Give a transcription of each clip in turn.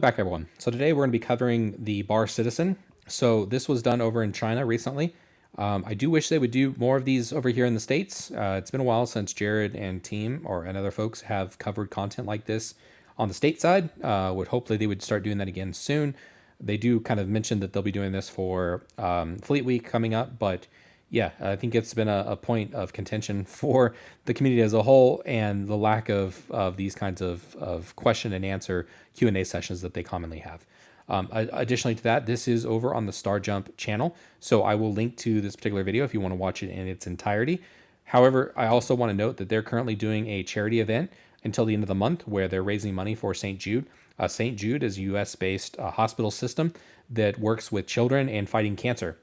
Back everyone. So today we're going to be covering the Bar Citizen. So this was done over in China recently. I do wish they would do more of these over here in the States. It's been a while since Jared and team and other folks have covered content like this on the state side. Would hopefully they would start doing that again soon. They do kind of mention that they'll be doing this for Fleet Week coming up, but yeah, I think it's been a point of contention for the community as a whole, and the lack of these kinds of question and answer Q&A sessions that they commonly have. Additionally to that, this is over on the Star Jump channel, so I will link to this particular video if you want to watch it in its entirety. However, I also want to note that they're currently doing a charity event until the end of the month where they're raising money for St. Jude. St. Jude is a US-based hospital system that works with children and fighting cancer.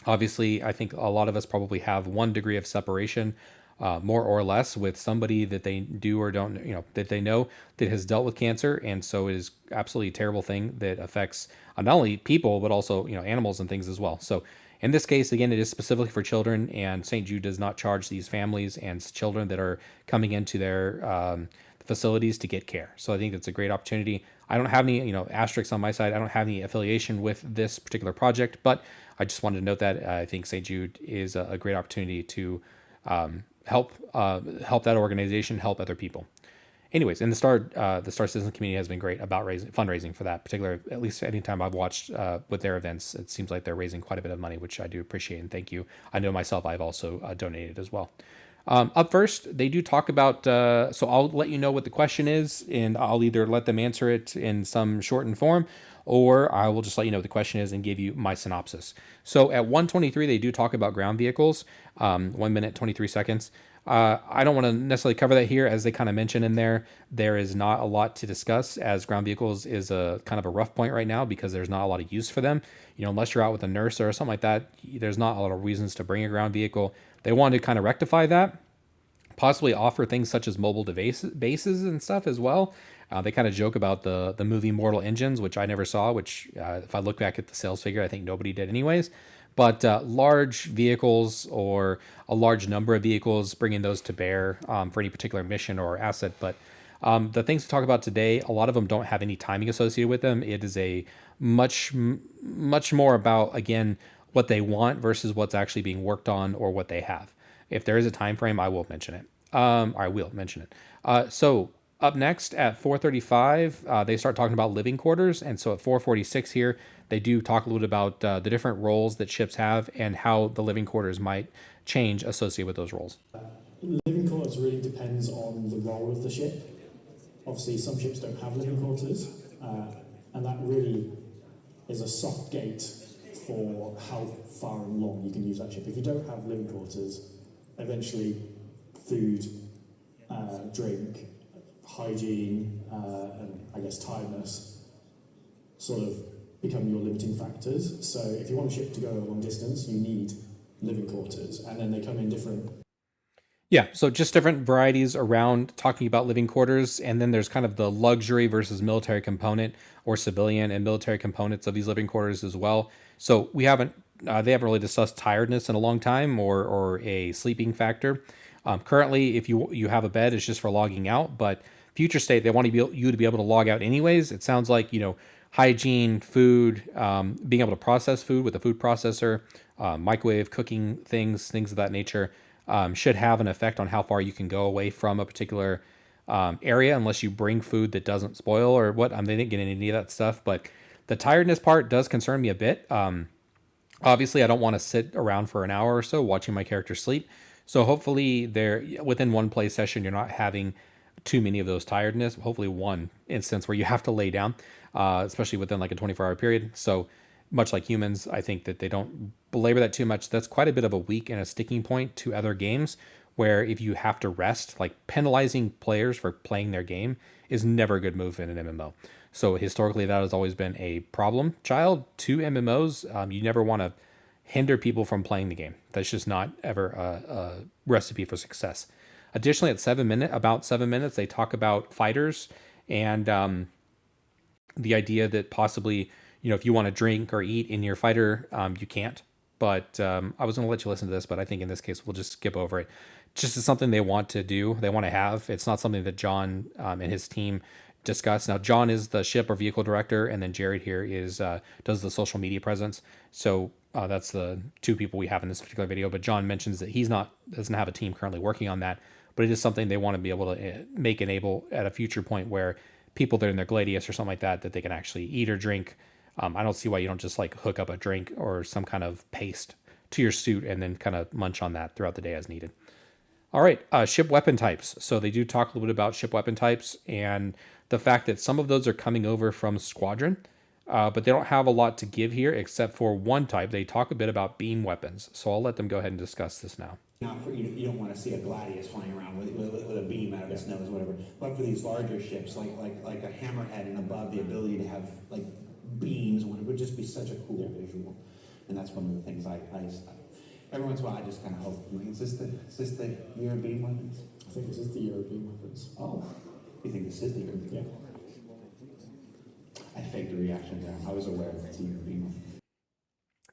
Obviously, I think a lot of us probably have one degree of separation, more or less, with somebody that they do or don't, that they know that has dealt with cancer. And so it is absolutely a terrible thing that affects not only people, but also, animals and things as well. So in this case, again, it is specifically for children, and St. Jude does not charge these families and children that are coming into their facilities to get care. So I think that's a great opportunity. I don't have any, asterisks on my side. I don't have any affiliation with this particular project, but I just wanted to note that I think St. Jude is a great opportunity to help that organization, help other people. Anyways, and the Star Citizen community has been great about fundraising for that particular. At least anytime I've watched with their events, it seems like they're raising quite a bit of money, which I do appreciate and thank you. I know myself, I've also donated as well. Up first, they do talk about, so I'll let you know what the question is, and I'll either let them answer it in some shortened form, or I will just let you know what the question is and give you my synopsis. So at 1:23, they do talk about ground vehicles, 1 minute, 23 seconds. I don't want to necessarily cover that here, as they kind of mention in there. There is not a lot to discuss, as ground vehicles is a kind of a rough point right now because there's not a lot of use for them. Unless you're out with a nurse or something like that, there's not a lot of reasons to bring a ground vehicle. They wanted to kind of rectify that, possibly offer things such as mobile bases and stuff as well. They kind of joke about the movie Mortal Engines, which I never saw, which if I look back at the sales figure, I think nobody did anyways. But large vehicles or a large number of vehicles, bringing those to bear for any particular mission or asset. But the things to talk about today, a lot of them don't have any timing associated with them. It is a much more about, again, what they want versus what's actually being worked on or what they have. If there is a time frame, I will mention it. I will mention it. So up next at 4:35, they start talking about living quarters, and so at 4:46 here, they do talk a little bit about the different roles that ships have and how the living quarters might change associated with those roles. Living quarters really depends on the role of the ship. Obviously, some ships don't have living quarters, and that really is a soft gate for how far and long you can use that ship. If you don't have living quarters, eventually food, drink, hygiene, and I guess tiredness sort of become your limiting factors. So if you want a ship to go a long distance, you need living quarters, and then they come in different. Yeah, so just different varieties around talking about living quarters, and then there's kind of the luxury versus military component, or civilian and military components of these living quarters as well. So they haven't really discussed tiredness in a long time, or a sleeping factor. Currently, if you have a bed, it's just for logging out, but future state, they want you to be able to log out anyways. It sounds like, hygiene, food, being able to process food with a food processor, microwave, cooking things of that nature, should have an effect on how far you can go away from a particular area, unless you bring food that doesn't spoil or what. They didn't get into any of that stuff, but the tiredness part does concern me a bit. Obviously, I don't want to sit around for an hour or so watching my character sleep. So hopefully, within one play session, you're not having too many of those tiredness. Hopefully, one instance where you have to lay down, especially within like a 24-hour period. So much like humans, I think that they don't belabor that too much. That's quite a bit of a weak and a sticking point to other games, where if you have to rest, like penalizing players for playing their game is never a good move in an MMO. So historically, that has always been a problem child to MMOs. You never want to hinder people from playing the game. That's just not ever a recipe for success. Additionally, at about 7 minutes, they talk about fighters and the idea that possibly, if you want to drink or eat in your fighter, you can't. But I was going to let you listen to this, but I think in this case, we'll just skip over it. Just as something they want to do, they want to have. It's not something that John and his team discuss. Now, John is the ship or vehicle director, and then Jared here is does the social media presence. So that's the two people we have in this particular video. But John mentions that doesn't have a team currently working on that, but it is something they want to be able to enable at a future point where people that are in their Gladius or something like that they can actually eat or drink. I don't see why you don't just like hook up a drink or some kind of paste to your suit and then kind of munch on that throughout the day as needed. All right, ship weapon types. So they do talk a little bit about ship weapon types and the fact that some of those are coming over from Squadron, but they don't have a lot to give here except for one type. They talk a bit about beam weapons. So I'll let them go ahead and discuss this now. Not for you don't want to see a Gladius flying around with a beam out of its nose, whatever. But for these larger ships, like a Hammerhead and above, the ability to have like beams, it would just be such a cool visual. And that's one of the things I every once in a while I just kind of hope. Is this the year of beam weapons? I think this is the year of beam weapons. Oh, you think this is the year of beam? Yeah. I faked a reaction there. I was aware that it's the year of beam weapons.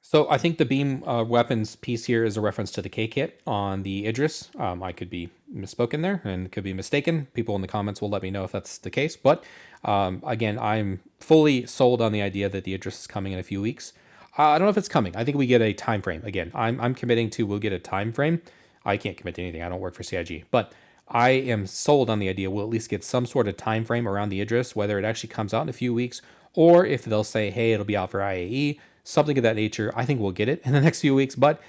So I think the beam weapons piece here is a reference to the K-kit on the Idris. I could be misspoken there and could be mistaken. People in the comments will let me know if that's the case. But again, I'm fully sold on the idea that the Idris is coming in a few weeks. I don't know if it's coming. I think we get a time frame. Again, I'm committing to we'll get a time frame. I can't commit to anything. I don't work for CIG. But I am sold on the idea we'll at least get some sort of time frame around the Idris, whether it actually comes out in a few weeks or if they'll say, hey, it'll be out for IAE, something of that nature. I think we'll get it in the next few weeks. But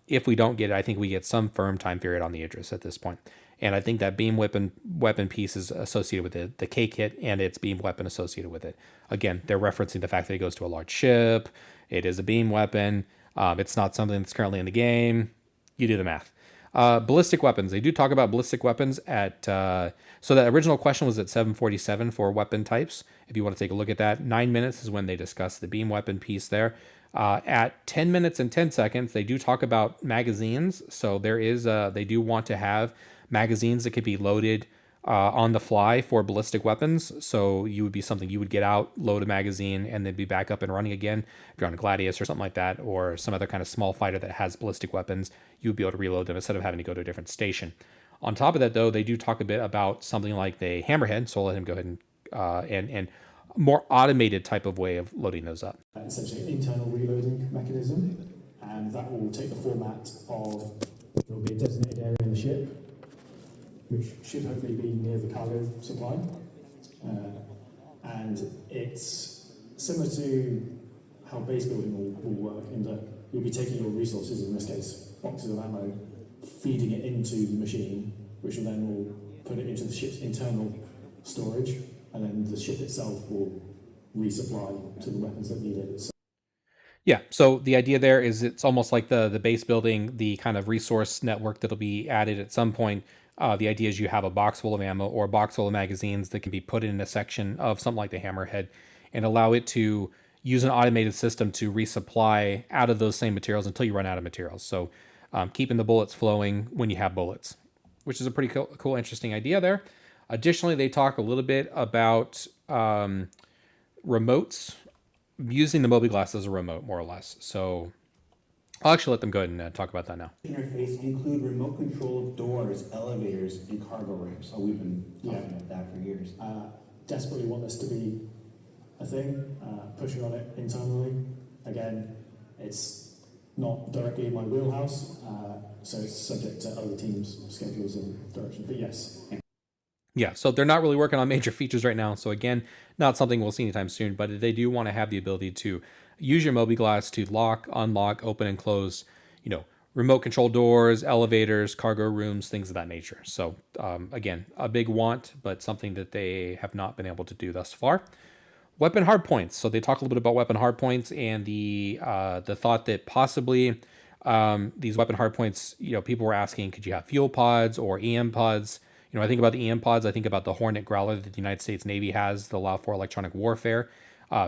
if we don't get it, I think we get some firm time period on the Idris at this point. And I think that beam weapon piece is associated with it, the K-kit and its beam weapon associated with it. Again, they're referencing the fact that it goes to a large ship. It is a beam weapon. It's not something that's currently in the game. You do the math. Ballistic weapons. They do talk about ballistic weapons at... so the original question was at 747 for weapon types. If you want to take a look at that, 9 minutes is when they discuss the beam weapon piece there. At 10 minutes and 10 seconds, they do talk about magazines. So there is they do want to have magazines that could be loaded on the fly for ballistic weapons. So you would be something you would get out, load a magazine, and then be back up and running again. If you're on a Gladius or something like that, or some other kind of small fighter that has ballistic weapons, you would be able to reload them instead of having to go to a different station. On top of that, though, they do talk a bit about something like the Hammerhead. So I'll let him go ahead and more automated type of way of loading those up. Essentially an internal reloading mechanism, and that will take the format of, there will be a designated area in the ship, which should hopefully be near the cargo supply. And it's similar to how base building will work in that you'll be taking your resources, in this case, boxes of ammo, feeding it into the machine, which will then put it into the ship's internal storage, and then the ship itself will resupply to the weapons that need it. Yeah, so the idea there is it's almost like the base building, the kind of resource network that'll be added at some point. The idea is you have a box full of ammo or a box full of magazines that can be put in a section of something like the Hammerhead and allow it to use an automated system to resupply out of those same materials until you run out of materials. So keeping the bullets flowing when you have bullets, which is a pretty cool interesting idea there. Additionally, they talk a little bit about remotes, using the Mobi Glass as a remote, more or less. So I'll actually let them go ahead and talk about that now. Interface include remote control of doors, elevators, and cargo ramps. So we've been talking about that for years. Desperately want this to be a thing, pushing on it internally. Again, it's not directly in my wheelhouse, so it's subject to other teams' schedules and direction, but yes. Yeah, so they're not really working on major features right now. So again, not something we'll see anytime soon, but they do want to have the ability to use your Mobi Glass to lock, unlock, open and close, remote control doors, elevators, cargo rooms, things of that nature. So again, a big want, but something that they have not been able to do thus far. Weapon hardpoints. So they talk a little bit about weapon hardpoints and the thought that possibly these weapon hardpoints, people were asking, could you have fuel pods or EM pods? I think about the EM pods. I think about the Hornet Growler that the United States Navy has that allow for electronic warfare.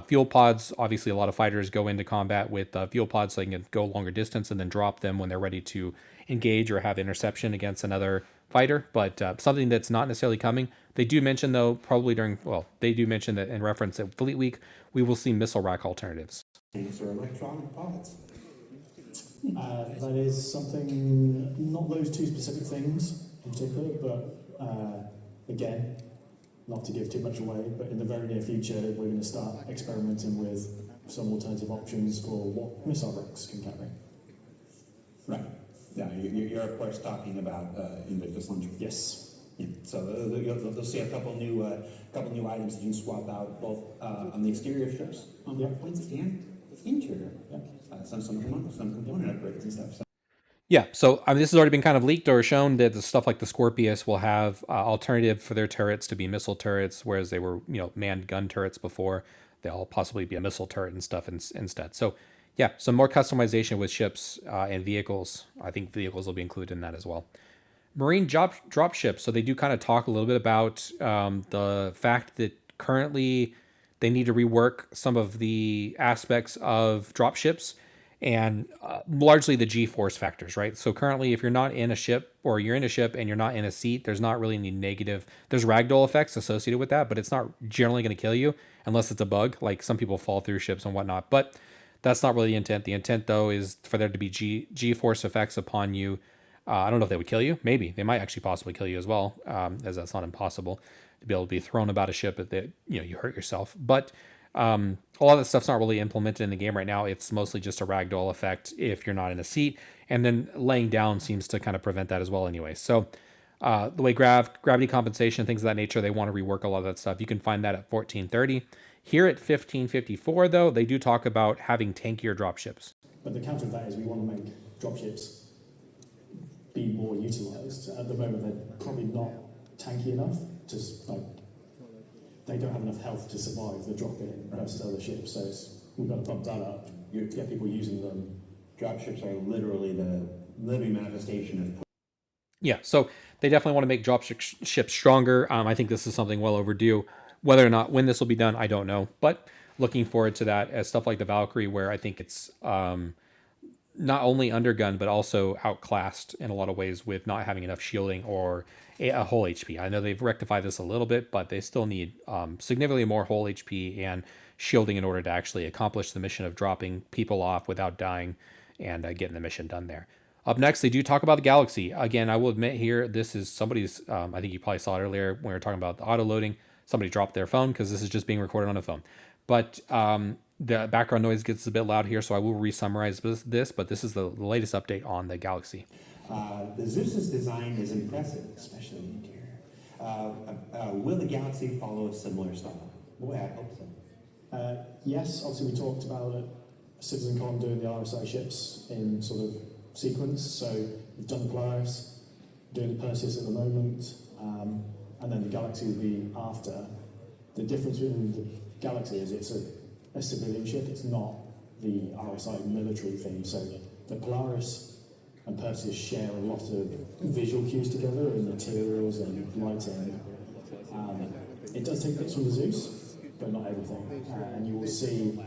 Fuel pods, obviously a lot of fighters go into combat with fuel pods so they can go longer distance and then drop them when they're ready to engage or have interception against another fighter. But something that's not necessarily coming. They do mention, though, they do mention that in reference at Fleet Week, we will see missile rack alternatives. These are electronic pods. That is something, not those two specific things in particular, but again, not to give too much away, but in the very near future, we're going to start experimenting with some alternative options for what missile wrecks can carry. Right. Yeah, you're of course talking about Invictus launcher. Yes. Yeah. So you'll see a couple new items that you can swap out both on the exterior strips, on the points and interior. Yeah. Some component upgrades and stuff. So. Yeah, so this has already been kind of leaked or shown that the stuff like the Scorpius will have alternative for their turrets to be missile turrets, whereas they were manned gun turrets before. They'll possibly be a missile turret and stuff instead. So yeah, some more customization with ships and vehicles. I think vehicles will be included in that as well. Marine dropships. So they do kind of talk a little bit about the fact that currently they need to rework some of the aspects of dropships and largely the G-force factors, right? So currently, if you're not in a ship or you're in a ship and you're not in a seat, there's not really any negative. There's ragdoll effects associated with that, but it's not generally going to kill you unless it's a bug. Like some people fall through ships and whatnot, but that's not really the intent. The intent, though, is for there to be G-force effects upon you. I don't know if they would kill you. Maybe they might actually possibly kill you as well, as that's not impossible to be able to be thrown about a ship that you hurt yourself. But a lot of that stuff's not really implemented in the game right now. It's mostly just a ragdoll effect if you're not in a seat, and then laying down seems to kind of prevent that as well anyway. So the way gravity compensation, things of that nature, they want to rework a lot of that stuff. You can find that at 1430. Here at 1554, though, they do talk about having tankier dropships. But the counter to that is we want to make dropships be more utilised. At the moment, they're probably not tanky enough to they don't have enough health to survive the drop-in versus other ships, so we've got to bump that up to get people using them. Dropships are literally the living manifestation of. Yeah, so they definitely want to make dropships stronger. I think this is something well overdue. Whether or not when this will be done, I don't know, but looking forward to that as stuff like the Valkyrie, where I think it's not only undergunned but also outclassed in a lot of ways with not having enough shielding or a whole HP. I know they've rectified this a little bit, but they still need significantly more whole HP and shielding in order to actually accomplish the mission of dropping people off without dying and getting the mission done there. Up next, they do talk about the Galaxy. Again, I will admit here, this is somebody's, I think you probably saw it earlier when we were talking about the auto-loading. Somebody dropped their phone because this is just being recorded on a phone. But the background noise gets a bit loud here, so I will re-summarize this, but this is the latest update on the Galaxy. The Zeus's design is impressive, especially in the interior. Will the Galaxy follow a similar style? Boy, I hope so. Yes, obviously we talked about CitizenCon doing the RSI ships in sort of sequence, so we've done the Polaris, doing the Perseus at the moment, and then the Galaxy will be after. The difference between the Galaxy is it's a civilian ship, it's not the RSI military theme, so the Polaris and Perseus share a lot of visual cues together in materials and lighting. It does take bits from the Zeus, but not everything, and you will see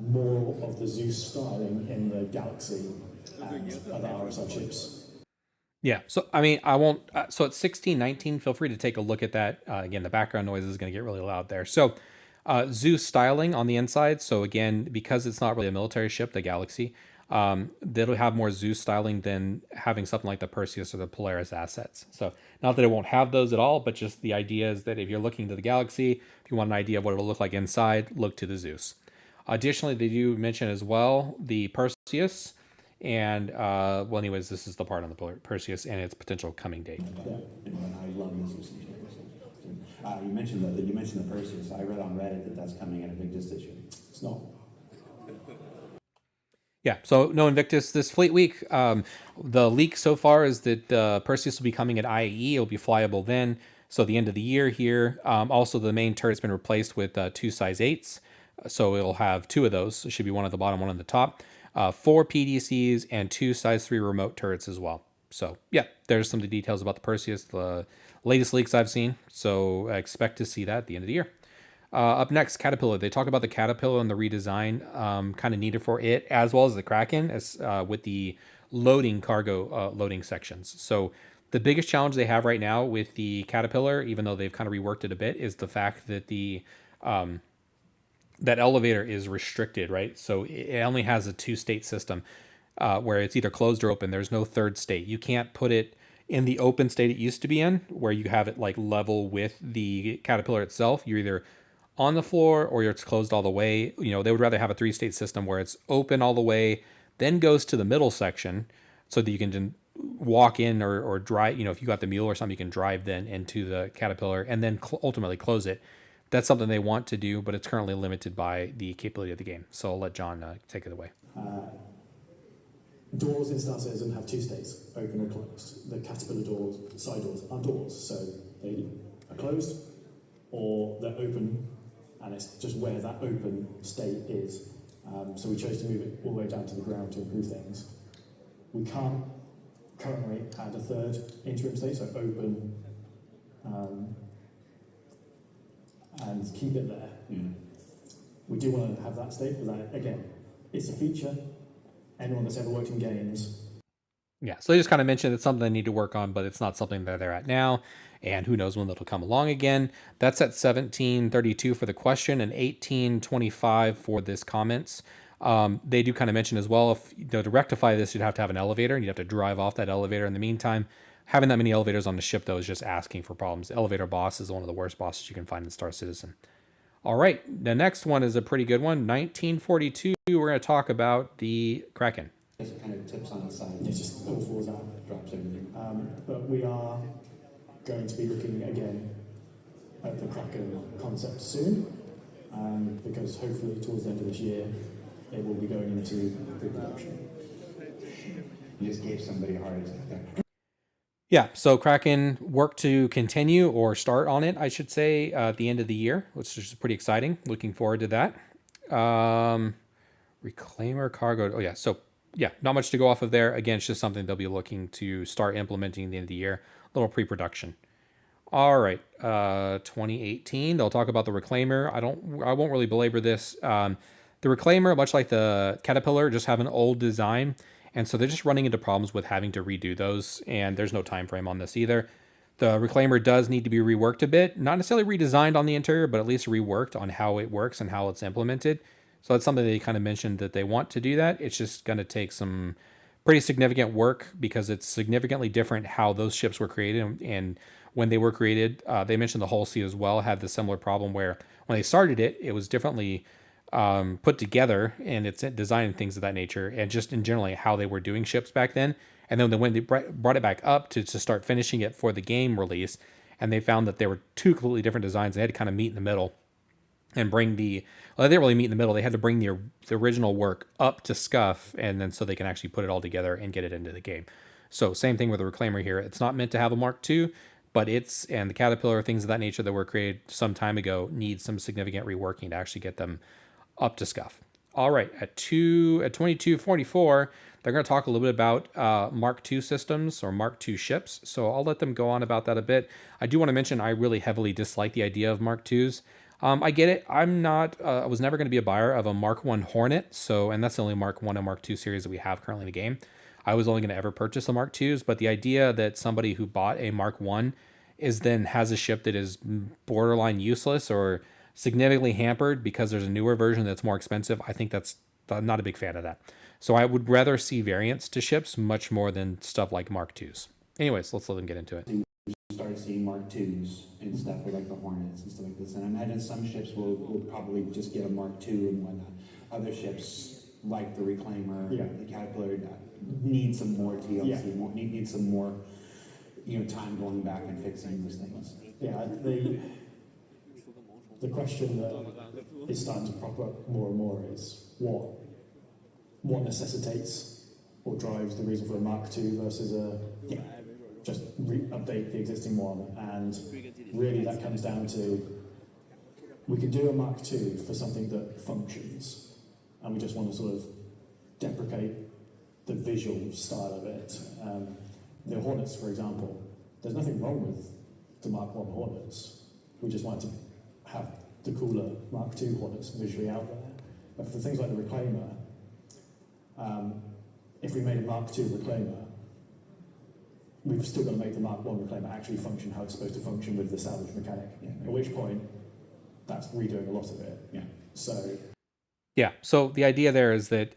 more of the Zeus styling in the Galaxy and other RSI ships. Yeah, so I mean, I won't. So at 1619, feel free to take a look at that. Again, the background noise is going to get really loud there. So Zeus styling on the inside. So again, because it's not really a military ship, the Galaxy, that'll have more Zeus styling than having something like the Perseus or the Polaris assets. So not that it won't have those at all, but just the idea is that if you're looking to the Galaxy, if you want an idea of what it'll look like inside, look to the Zeus. Additionally, they do mention as well the Perseus, and well, anyways, this is the part on the Perseus and its potential coming date. Yeah, I love the Zeus interior. You mentioned the Perseus. I read on Reddit that that's coming in a big issue. It's not. Yeah, so no Invictus this Fleet Week. The leak so far is that Perseus will be coming at IAE. It'll be flyable then, so the end of the year here. Also, the main turret's been replaced with 2 size 8s, so it'll have 2 of those. It should be one at the bottom, one on the top. 4 PDCs and 2 size 3 remote turrets as well. So yeah, there's some of the details about the Perseus, the latest leaks I've seen. So I expect to see that at the end of the year. Up next, Caterpillar. They talk about the Caterpillar and the redesign kind of needed for it, as well as the Kraken, as with the loading cargo loading sections. So the biggest challenge they have right now with the Caterpillar, even though they've kind of reworked it a bit, is the fact that the that elevator is restricted, right? So it only has a 2-state system where it's either closed or open. There's no third state. You can't put it in the open state it used to be in, where you have it like level with the Caterpillar itself. You're either on the floor or it's closed all the way. You know, they would rather have a 3-state system where it's open all the way, then goes to the middle section so that you can walk in or drive, you know, if you got the mule or something, you can drive then into the Caterpillar and then ultimately close it. That's something they want to do, but it's currently limited by the capability of the game. So I'll let John take it away. Doors in Star Citizen have 2 states, open or closed. The Caterpillar doors, side doors, are doors, so they are closed or they're open, and it's just where that open state is. So we chose to move it all the way down to the ground to improve things. We can't currently add a 3rd interim state, so open, and keep it there. We do want to have that state, but that, again, it's a feature. Anyone that's ever worked in games. Yeah, so they just kind of mentioned it's something they need to work on, but it's not something that they're at now, and who knows when that'll come along again. That's at 1732 for the question and 1825 for this comments. They do kind of mention as well, if you know, to rectify this, you'd have to have an elevator, and you'd have to drive off that elevator. In the meantime, having that many elevators on the ship, though, is just asking for problems. The elevator boss is one of the worst bosses you can find in Star Citizen. All right, the next one is a pretty good one. 1942, we're going to talk about the Kraken. Just kind of tips on the side. It just all falls out. Drops everything. But we are going to be looking again at the Kraken concept soon, because hopefully towards the end of this year, it will be going into pre-production. You just gave somebody a heart attack there. Yeah, so Kraken work to continue or start on it, I should say, at the end of the year, which is pretty exciting. Looking forward to that. Reclaimer cargo. Oh, yeah. So, yeah, not much to go off of there. Again, it's just something they'll be looking to start implementing at the end of the year. A little pre-production. All right. 2018, they'll talk about the Reclaimer. I won't really belabor this. The Reclaimer, much like the Caterpillar, just have an old design. And so they're just running into problems with having to redo those, and there's no time frame on this either. The Reclaimer does need to be reworked a bit, not necessarily redesigned on the interior, but at least reworked on how it works and how it's implemented. So that's something they kind of mentioned that they want to do that. It's just going to take some pretty significant work because it's significantly different how those ships were created. And when they were created, they mentioned the Hull C as well had the similar problem where when they started it, it was differently put together and its design and things of that nature, and just in generally how they were doing ships back then. And then when they brought it back up to start finishing it for the game release, and they found that there were 2 completely different designs. They had to kind of meet in the middle and bring they didn't really meet in the middle. They had to bring the original work up to scuff, and then so they can actually put it all together and get it into the game. So same thing with the Reclaimer here. It's not meant to have a Mark II, but and the Caterpillar, things of that nature that were created some time ago, need some significant reworking to actually get them up to scuff. All right, at 2244, they're going to talk a little bit about Mark II systems or Mark II ships. So I'll let them go on about that a bit. I do want to mention I really heavily dislike the idea of Mark IIs. I get it. I'm not. I was never going to be a buyer of a Mark I Hornet. And that's the only Mark I and Mark II series that we have currently in the game. I was only going to ever purchase the Mark IIs, but the idea that somebody who bought a Mark I has a ship that is borderline useless or significantly hampered because there's a newer version that's more expensive, I think I'm not a big fan of that. So I would rather see variants to ships much more than stuff like Mark IIs. Anyways, let's let them get into it. Start seeing Mark IIs and stuff like the Hornets and stuff like this. And I imagine some ships will probably just get a Mark II and whatnot. Other ships, like the Reclaimer, the Caterpillar, need some more TLC, need some more time going back and fixing those things. Yeah, the question that is starting to pop up more and more is what necessitates or drives the reason for a Mark II versus just update the existing one. And really that comes down to, we can do a Mark II for something that functions, and we just want to sort of deprecate the visual style of it. The Hornets, for example, there's nothing wrong with the Mark I Hornets. We just wanted to have the cooler Mark II Hornets visually out there. But for things like the Reclaimer, if we made a Mark II Reclaimer, we've still got to make the Mark I Reclaimer actually function how it's supposed to function with the salvage mechanic. At which point, that's redoing a lot of it. So the idea there is that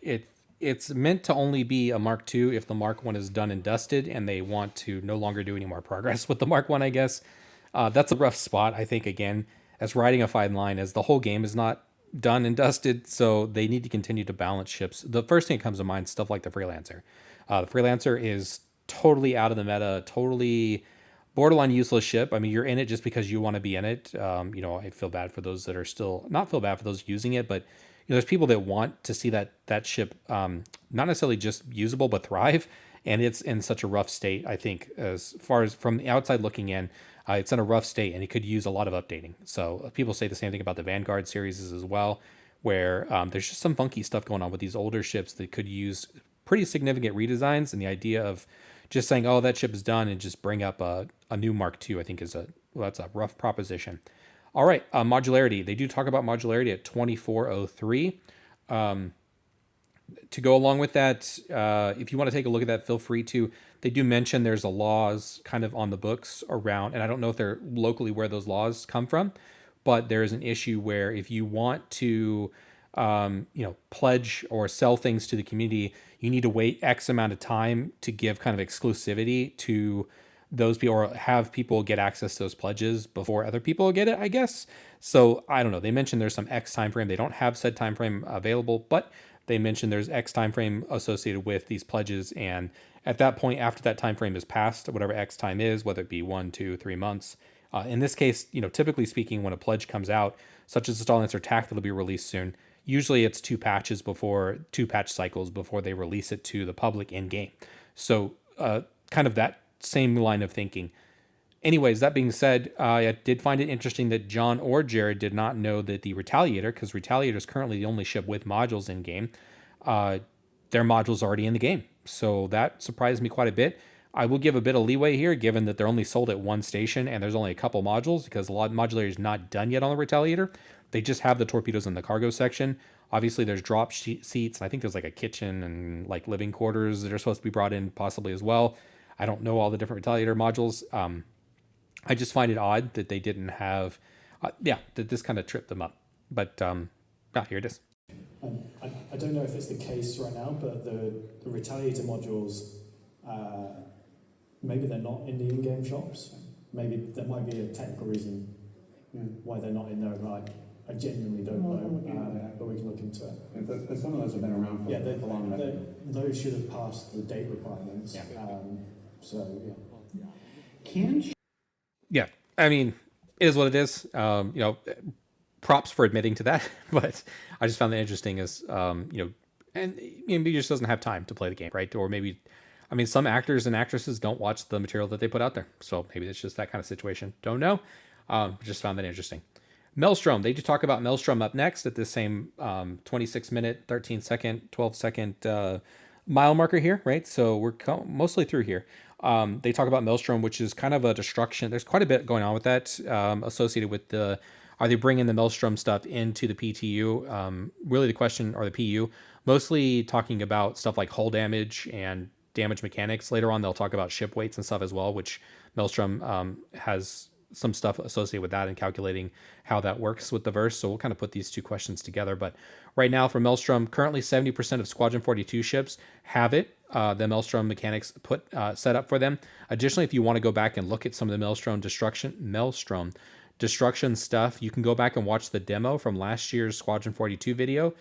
it's meant to only be a Mark II if the Mark I is done and dusted, and they want to no longer do any more progress with the Mark I guess. That's a rough spot, I think, again, as riding a fine line, as the whole game is not done and dusted, so they need to continue to balance ships. The first thing that comes to mind is stuff like the Freelancer. The Freelancer is totally out of the meta, totally borderline useless ship. I mean, you're in it just because you want to be in it. I feel bad for those that are still not feel bad for those using it, but there's people that want to see that ship not necessarily just usable but thrive, and it's in such a rough state. I think as far as from the outside looking in, it's in a rough state, and it could use a lot of updating. So people say the same thing about the Vanguard series as well, where there's just some funky stuff going on with these older ships that could use pretty significant redesigns. And the idea of just saying, "Oh, that ship is done," and just bring up a new Mark II, I think that's a rough proposition. All right, modularity. They do talk about modularity at 2403. To go along with that, if you want to take a look at that, feel free to. They do mention there's a laws kind of on the books around, and I don't know if they're locally where those laws come from, but there is an issue where if you want to, pledge or sell things to the community, you need to wait X amount of time to give kind of exclusivity to those people, or have people get access to those pledges before other people get it, I guess. So I don't know. They mentioned there's some X time frame. They don't have said time frame available, but they mentioned there's X time frame associated with these pledges, and at that point, after that time frame is passed, whatever X time is, whether it be 1, 2, 3 months. In this case, typically speaking, when a pledge comes out, such as the Star Lancer TAC that'll be released soon, usually it's two patch cycles before they release it to the public in game. So kind of that same line of thinking. Anyways, that being said, I did find it interesting that John or Jared did not know that the Retaliator, because Retaliator is currently the only ship with modules in game, their modules already in the game. So that surprised me quite a bit. I will give a bit of leeway here, given that they're only sold at one station and there's only a couple modules, because a lot of modularity is not done yet on the Retaliator. They just have the torpedoes in the cargo section. Obviously, there's drop seats, and I think there's like a kitchen and like living quarters that are supposed to be brought in possibly as well. I don't know all the different Retaliator modules. I just find it odd that they didn't have, that this kind of tripped them up. But here it is. I don't know if it's the case right now, but the Retaliator modules, maybe they're not in the in-game shops. Maybe there might be a technical reason why they're not in there. I genuinely don't know, but we can look into it. Because some of those have been around for a long time. Those should have passed the date requirements. Yeah, I mean, it is what it is. Props for admitting to that, but I just found that interesting as, and maybe just doesn't have time to play the game, right? Or maybe, some actors and actresses don't watch the material that they put out there. So maybe it's just that kind of situation. Don't know. Just found that interesting. Maelstrom. They do talk about Maelstrom up next at the same 26 minute, 13 second, 12 second mile marker here, right? So we're mostly through here. They talk about Maelstrom, which is kind of a destruction. There's quite a bit going on with that associated with are they bringing the Maelstrom stuff into the PTU? Really the question, or the PU, mostly talking about stuff like hull damage and damage mechanics. Later on, they'll talk about ship weights and stuff as well, which Maelstrom has some stuff associated with that and calculating how that works with the verse. So we'll kind of put these two questions together. But right now for Maelstrom, currently 70% of Squadron 42 ships have it. The Maelstrom mechanics set up for them. Additionally, if you want to go back and look at some of the Maelstrom destruction stuff, you can go back and watch the demo from last year's Squadron 42 video.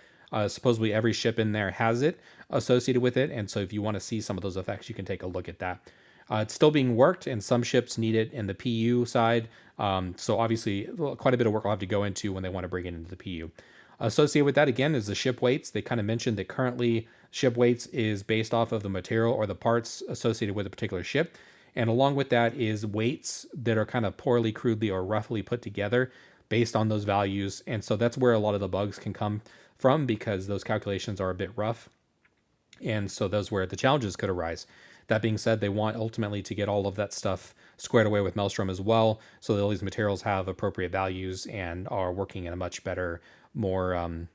Supposedly every ship in there has it associated with it. And so if you want to see some of those effects, you can take a look at that. It's still being worked, and some ships need it in the PU side. So obviously quite a bit of work will have to go into when they want to bring it into the PU. Associated with that, again, is the ship weights. They kind of mentioned that currently ship weights is based off of the material or the parts associated with a particular ship. And along with that is weights that are kind of poorly, crudely, or roughly put together based on those values. And so that's where a lot of the bugs can come from, because those calculations are a bit rough. And so those where the challenges could arise. That being said, they want ultimately to get all of that stuff squared away with Maelstrom as well, so that all these materials have appropriate values and are working in a much better, more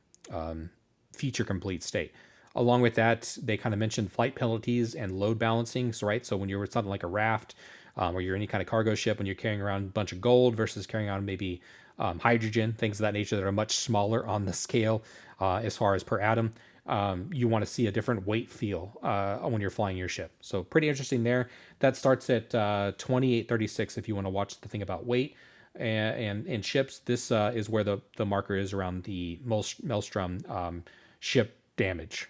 feature complete state. Along with that, they kind of mentioned flight penalties and load balancing. So, right, so when you're something like a raft, or you're any kind of cargo ship, when you're carrying around a bunch of gold versus carrying on maybe hydrogen, things of that nature that are much smaller on the scale as far as per atom. you want to see a different weight feel when you're flying your ship. So pretty interesting there. That starts at 2836 if you want to watch the thing about weight. And in ships, this is where the marker is around the Maelstrom ship damage.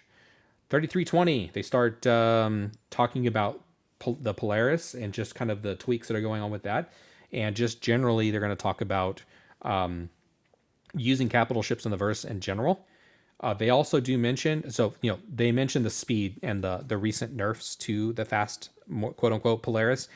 3320, they start talking about the Polaris and just kind of the tweaks that are going on with that. And just generally, they're going to talk about using capital ships in the verse in general. They also do mention, so, they mention the speed and the recent nerfs to the fast, quote unquote, Polaris.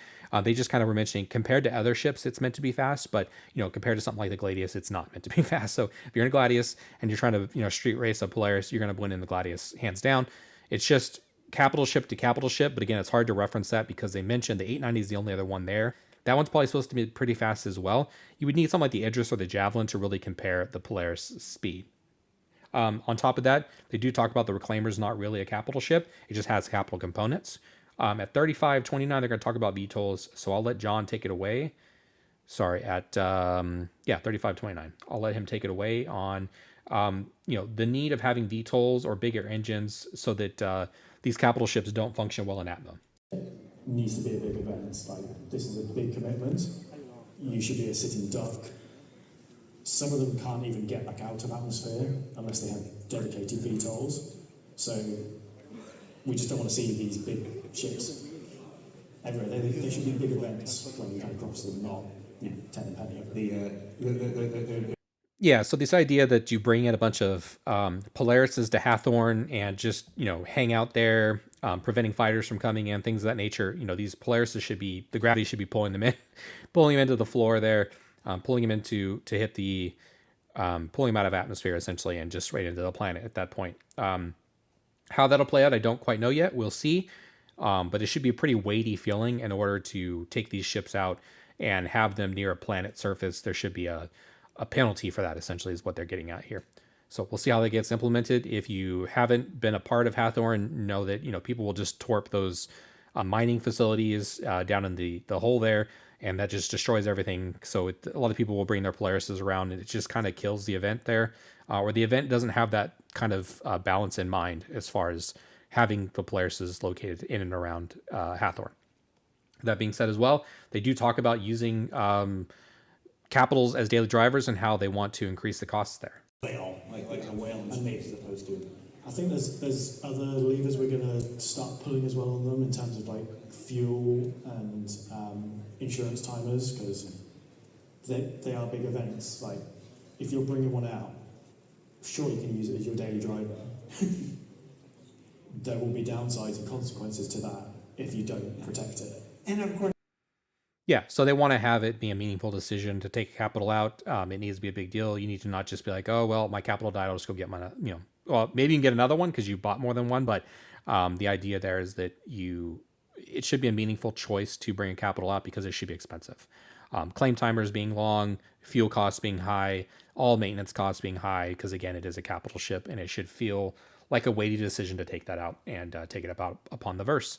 They just kind of were mentioning compared to other ships, it's meant to be fast, but, compared to something like the Gladius, it's not meant to be fast. So if you're in a Gladius and you're trying to, street race a Polaris, you're going to win in the Gladius hands down. It's just capital ship to capital ship. But again, it's hard to reference that because they mentioned the 890 is the only other one there. That one's probably supposed to be pretty fast as well. You would need something like the Idris or the Javelin to really compare the Polaris speed. On top of that, they do talk about the Reclaimer's not really a capital ship. It just has capital components. At 3529, they're going to talk about VTOLs. So I'll let John take it away. Sorry, at 3529. I'll let him take it away on the need of having VTOLs or bigger engines so that these capital ships don't function well in atmo. Needs to be a big event. Like, this is a big commitment. You should be a sitting duck. Some of them can't even get back out of atmosphere unless they have dedicated VTOLs. So we just don't want to see these big ships everywhere. They should be big events when you come across them, not 10 and penny. Yeah, so this idea that you bring in a bunch of Polarises to Hathorn and just, hang out there, preventing fighters from coming in, things of that nature. These Polarises should be, the gravity should be pulling them in, pulling them into the floor there, pulling them into to hit the, pulling them out of atmosphere essentially and just right into the planet at that point. How that'll play out, I don't quite know yet. We'll see. But it should be a pretty weighty feeling in order to take these ships out and have them near a planet surface. There should be a penalty for that, essentially, is what they're getting at here. So we'll see how that gets implemented. If you haven't been a part of Hathorn, know that people will just torp those mining facilities down in the hole there, and that just destroys everything. So a lot of people will bring their Polarises around, and it just kind of kills the event there, or the event doesn't have that kind of balance in mind as far as having the Polarises located in and around Hathorn. That being said as well, they do talk about using capitals as daily drivers and how they want to increase the costs there. Whale, like a whale in space as opposed to. I think there's other levers we're going to start pulling as well on them in terms of like fuel and insurance timers, because they are big events. Like, if you're bringing one out, sure, you can use it as your daily driver. There will be downsides and consequences to that if you don't protect it. And of course, yeah, so they want to have it be a meaningful decision to take capital out. It needs to be a big deal. You need to not just be like, oh, well, my capital died, I'll just go get my, well, maybe you can get another one because you bought more than one, but the idea there is that it should be a meaningful choice to bring a capital out because it should be expensive. Claim timers being long, fuel costs being high, all maintenance costs being high, because again, it is a capital ship and it should feel like a weighty decision to take that out and take it about upon the verse.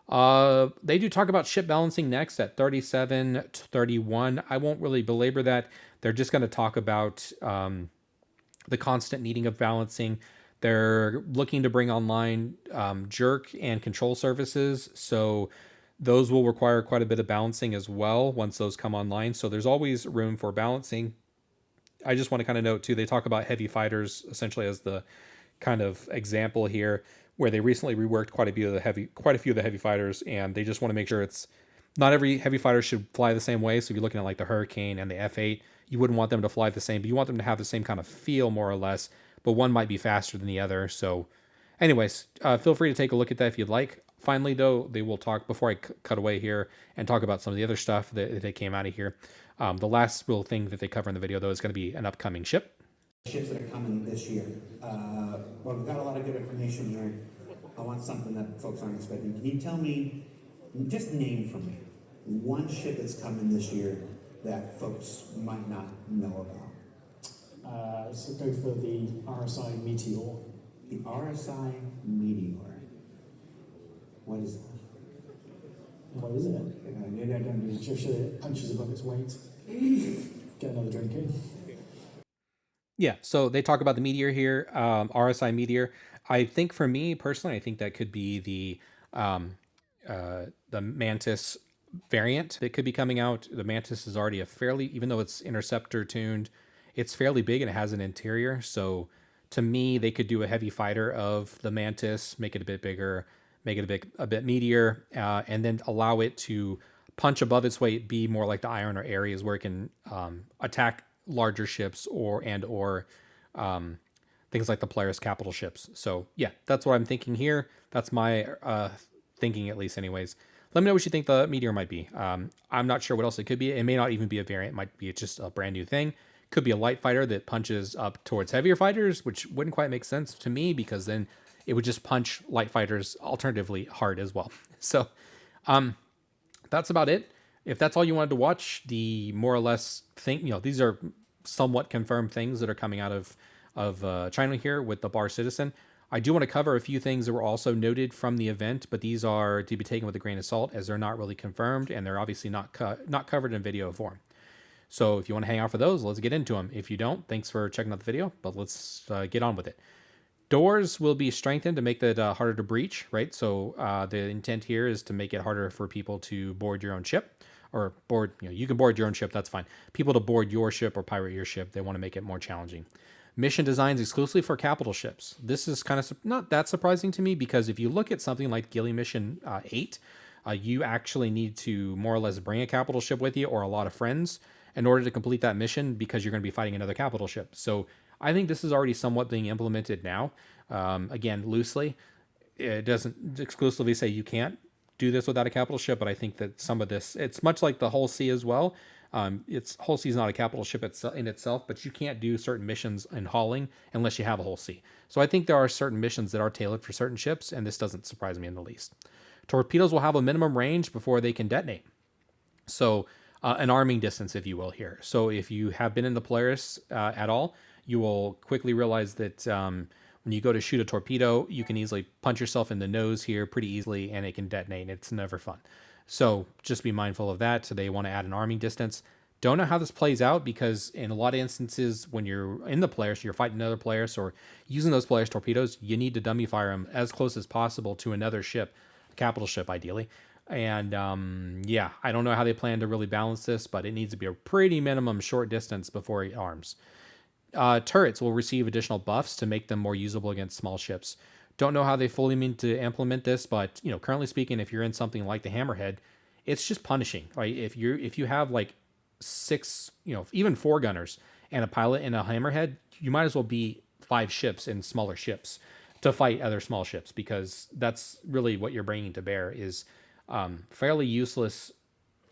They do talk about ship balancing next at 37 to 31. I won't really belabor that. They're just going to talk about the constant needing of balancing. They're looking to bring online jerk and control services. So those will require quite a bit of balancing as well once those come online. So there's always room for balancing. I just want to kind of note too, they talk about heavy fighters essentially as the kind of example here, where they recently reworked quite a few of the heavy fighters, and they just want to make sure it's not every heavy fighter should fly the same way. So if you're looking at like the Hurricane and the F8, you wouldn't want them to fly the same, but you want them to have the same kind of feel more or less, but one might be faster than the other. So anyways, feel free to take a look at that if you'd like. Finally, though, they will talk, before I cut away here and talk about some of the other stuff that came out of here. The last real thing that they cover in the video, though, is going to be an upcoming ship. Ships that are coming this year. Well, we've got a lot of good information here. I want something that folks aren't expecting. Can you tell me, just name for me, one ship that's coming this year that folks might not know about? So go for the RSI Meteor. The RSI Meteor. What is that? What is it? Just it punches above its weight. Get another drink in. Yeah, so they talk about the Meteor here, RSI Meteor. I think for me personally, I think that could be the Mantis variant that could be coming out. The Mantis is already a fairly, even though it's interceptor tuned, it's fairly big and it has an interior. So to me, they could do a heavy fighter of the Mantis, make it a bit bigger, make it a bit meatier, and then allow it to punch above its weight, be more like the Iron or Ares, where it can attack larger ships or things like the Polaris capital ships. So yeah, that's what I'm thinking here. That's my thinking, at least anyways. Let me know what you think the Meteor might be. I'm not sure what else it could be. It may not even be a variant. It might be just a brand new thing. Could be a light fighter that punches up towards heavier fighters, which wouldn't quite make sense to me because then it would just punch light fighters alternatively hard as well. So that's about it. If that's all you wanted to watch, the more or less thing, these are somewhat confirmed things that are coming out of China here with the Bar Citizen. I do want to cover a few things that were also noted from the event, but these are to be taken with a grain of salt as they're not really confirmed and they're obviously not covered in video form. So if you want to hang out for those, let's get into them. If you don't, thanks for checking out the video, but let's get on with it. Doors will be strengthened to make that harder to breach, right? So the intent here is to make it harder for people to board your own ship, or board, you can board your own ship, that's fine. People to board your ship or pirate your ship, they want to make it more challenging. Mission designs exclusively for capital ships. This is kind of not that surprising to me because if you look at something like Gilly Mission 8, you actually need to more or less bring a capital ship with you or a lot of friends in order to complete that mission because you're going to be fighting another capital ship. So I think this is already somewhat being implemented now. Again, loosely. It doesn't exclusively say you can't do this without a capital ship, but I think that some of this, it's much like the Hull C as well. It's Hull C is not a capital ship in itself, but you can't do certain missions in hauling unless you have a Hull C. So I think there are certain missions that are tailored for certain ships, and this doesn't surprise me in the least. Torpedoes will have a minimum range before they can detonate. So an arming distance, if you will, here. So if you have been in the Polaris at all, you will quickly realize that when you go to shoot a torpedo, you can easily punch yourself in the nose here pretty easily, and it can detonate. It's never fun. So just be mindful of that. So they want to add an arming distance. Don't know how this plays out because in a lot of instances, when you're in the Polaris, you're fighting another Polaris or using those Polaris torpedoes, you need to dummy fire them as close as possible to another ship, a capital ship ideally. And yeah, I don't know how they plan to really balance this, but it needs to be a pretty minimum short distance before it arms. Turrets will receive additional buffs to make them more usable against small ships. Don't know how they fully mean to implement this, but currently speaking, if you're in something like the Hammerhead, it's just punishing. Right? If you have like 6, even 4 gunners and a pilot in a Hammerhead, you might as well be 5 ships in smaller ships to fight other small ships because that's really what you're bringing to bear is fairly useless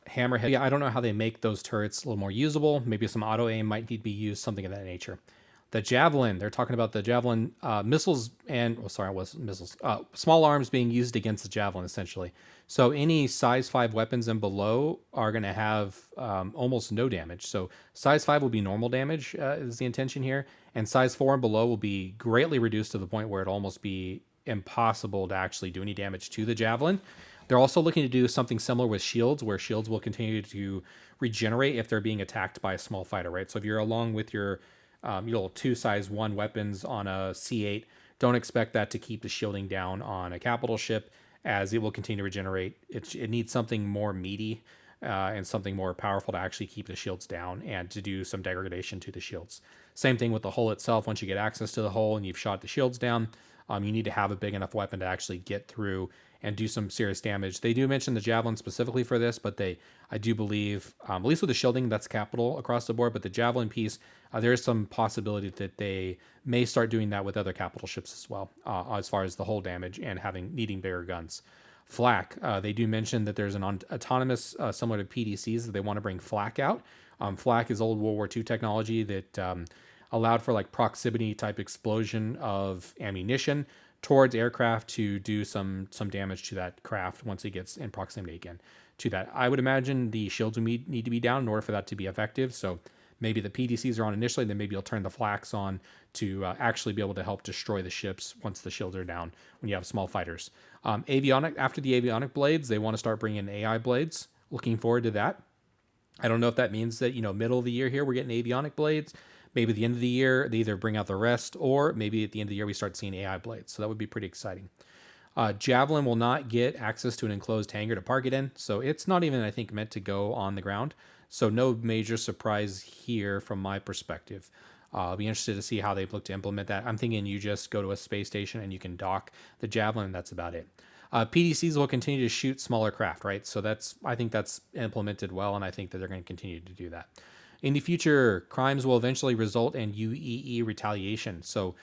Hammerhead. Yeah, I don't know how they make those turrets a little more usable. Maybe some auto aim might need to be used, something of that nature. The Javelin, they're talking about the Javelin missiles and, missiles. Small arms being used against the Javelin, essentially. So any size 5 weapons and below are going to have almost no damage. So size 5 will be normal damage, is the intention here. And size 4 and below will be greatly reduced to the point where it'll almost be impossible to actually do any damage to the Javelin. They're also looking to do something similar with shields, where shields will continue to regenerate if they're being attacked by a small fighter, right? So if you're along with your little 2 size 1 weapons on a C8, don't expect that to keep the shielding down on a capital ship, as it will continue to regenerate. It needs something more meaty and something more powerful to actually keep the shields down and to do some degradation to the shields. Same thing with the hull itself. Once you get access to the hull and you've shot the shields down, you need to have a big enough weapon to actually get through and do some serious damage. They do mention the Javelin specifically for this, but I do believe, at least with the shielding, that's capital across the board, but the Javelin piece, there is some possibility that they may start doing that with other capital ships as well, as far as the hull damage and needing bigger guns. Flak, they do mention that there's an autonomous, similar to PDCs, that they want to bring Flak out. Flak is old World War II technology that allowed for like proximity type explosion of ammunition towards aircraft to do some damage to that craft once it gets in proximity again to that. I would imagine the shields would need to be down in order for that to be effective. So maybe the PDCs are on initially, then maybe you'll turn the flaks on to actually be able to help destroy the ships once the shields are down when you have small fighters. After the avionic blades, they want to start bringing in AI blades. Looking forward to that. I don't know if that means that, middle of the year here, we're getting avionic blades. maybe at the end of the year, they either bring out the rest, or maybe at the end of the year, we start seeing AI blades. So that would be pretty exciting. Javelin will not get access to an enclosed hangar to park it in. So it's not even, I think, meant to go on the ground. So no major surprise here from my perspective. I'll be interested to see how they look to implement that. I'm thinking you just go to a space station and you can dock the Javelin, and that's about it. PDCs will continue to shoot smaller craft, right? So I think that's implemented well, and I think that they're going to continue to do that. In the future, crimes will eventually result in UEE retaliation. So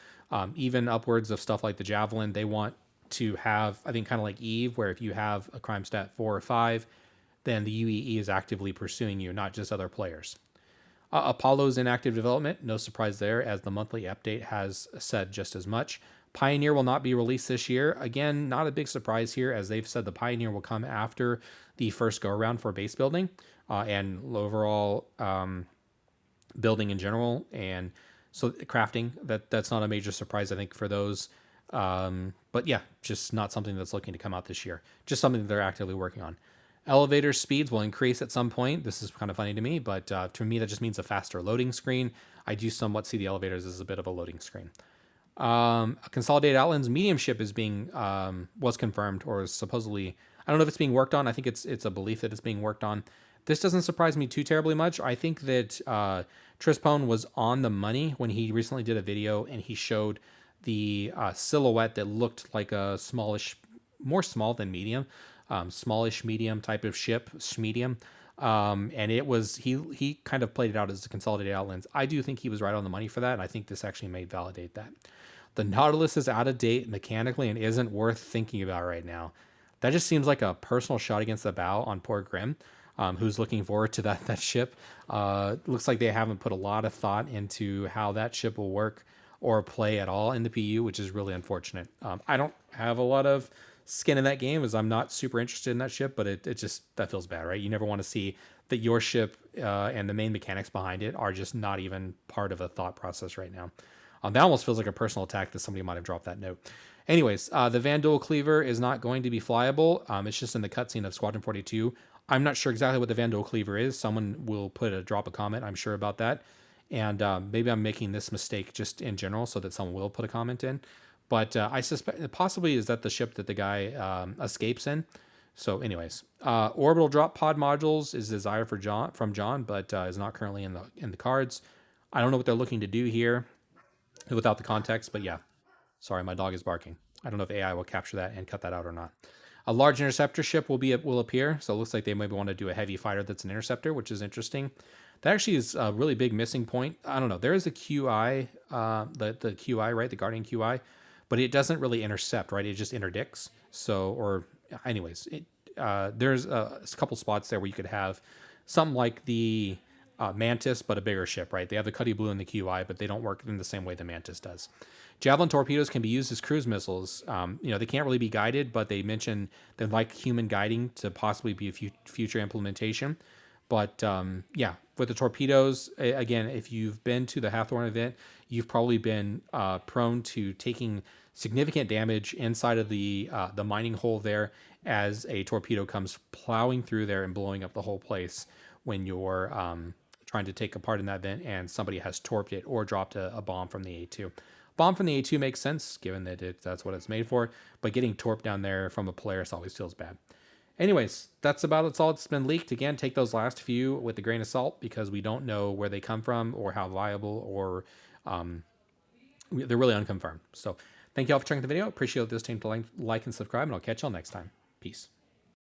even upwards of stuff like the Javelin, they want to have, I think, kind of like Eve, where if you have a crime stat 4 or 5, then the UEE is actively pursuing you, not just other players. Apollo's in active development. No surprise there, as the monthly update has said just as much. Pioneer will not be released this year. Again, not a big surprise here, as they've said the Pioneer will come after the first go-around for base building and overall building in general. And so crafting, that's not a major surprise, I think, for those. But yeah, just not something that's looking to come out this year. Just something that they're actively working on. Elevator speeds will increase at some point. This is kind of funny to me, but to me, that just means a faster loading screen. I do somewhat see the elevators as a bit of a loading screen. A Consolidated Outlands medium ship is being was confirmed, or is supposedly, I don't know if it's being worked on. I think it's a belief that it's being worked on. This doesn't surprise me too terribly much. I think that Trispone was on the money when he recently did a video and he showed the silhouette that looked like a smallish, more small than medium, smallish medium type of ship, medium. And it was, he kind of played it out as a Consolidated Outlands. I do think he was right on the money for that, and I think this actually may validate that. The Nautilus is out of date mechanically and isn't worth thinking about right now. That just seems like a personal shot against the bow on poor Grimm, who's looking forward to that ship. Looks like they haven't put a lot of thought into how that ship will work or play at all in the PU, which is really unfortunate. I don't have a lot of skin in that game, as I'm not super interested in that ship, but it just, that feels bad, right? You never want to see that your ship and the main mechanics behind it are just not even part of a thought process right now. That almost feels like a personal attack that somebody might have dropped that note. Anyways, the Vandal Cleaver is not going to be flyable. It's just in the cutscene of Squadron 42. I'm not sure exactly what the Vandal Cleaver is. Someone will drop a comment, I'm sure, about that. And maybe I'm making this mistake just in general so that someone will put a comment in. But I suspect possibly is that the ship that the guy escapes in. So anyways, orbital drop pod modules is desired from John, but is not currently in the cards. I don't know what they're looking to do here without the context, but yeah. Sorry, my dog is barking. I don't know if AI will capture that and cut that out or not. A large interceptor ship will appear, so it looks like they maybe want to do a heavy fighter that's an interceptor, which is interesting. That actually is a really big missing point. I don't know. There is a QI, the QI, right? The Guardian QI, but it doesn't really intercept, right? It just interdicts. So, or anyways, there's a couple spots there where you could have something like the Mantis, but a bigger ship, right? They have the Cuddy Blue and the QI, but they don't work in the same way the Mantis does. Javelin torpedoes can be used as cruise missiles. They can't really be guided, but they mention they'd like human guiding to possibly be a future implementation. But yeah, with the torpedoes, again, if you've been to the Hathorn event, you've probably been prone to taking significant damage inside of the mining hole there as a torpedo comes plowing through there and blowing up the whole place when you're trying to take a part in that event and somebody has torped it or dropped a bomb from the A2. Bomb from the A2 makes sense, given that that's what it's made for, but getting torped down there from a Polaris always feels bad. Anyways, that's about it's all that's been leaked. Again, take those last few with a grain of salt because we don't know where they come from or how viable or they're really unconfirmed. So thank you all for checking the video. Appreciate this team to like and subscribe, and I'll catch y'all next time. Peace.